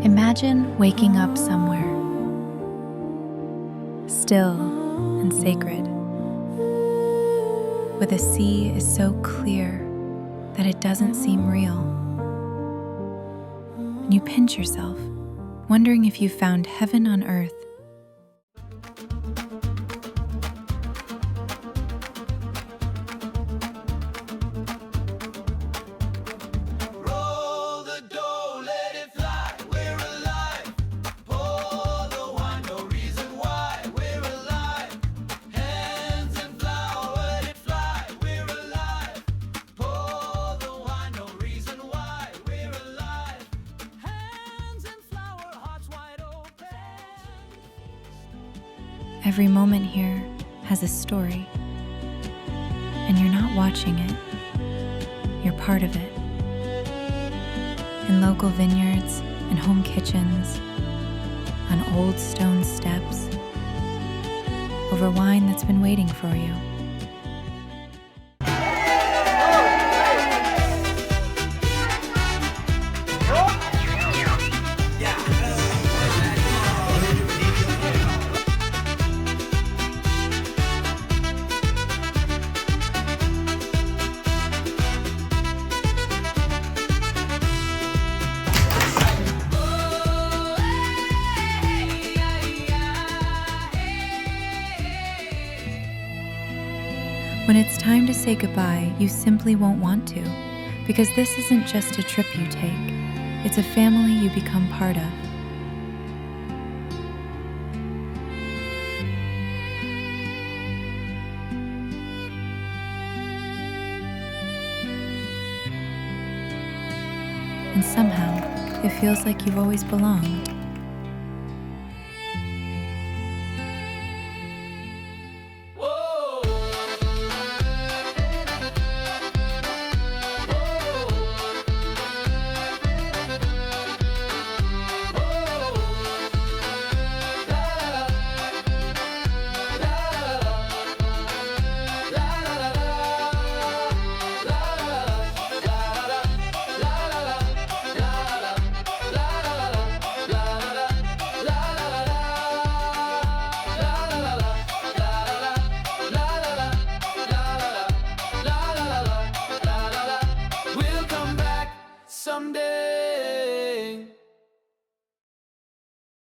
Imagine waking up somewhere, still and sacred, where the sea is so clear that it doesn't seem real. And you pinch yourself, wondering if you found heaven on earth. Every moment here has a story, and you're not watching it, you're part of it. In local vineyards and home kitchens, on old stone steps, over wine that's been waiting for you. When it's time to say goodbye, you simply won't want to, because this isn't just a trip you take, it's a family you become part of. And somehow, it feels like you've always belonged.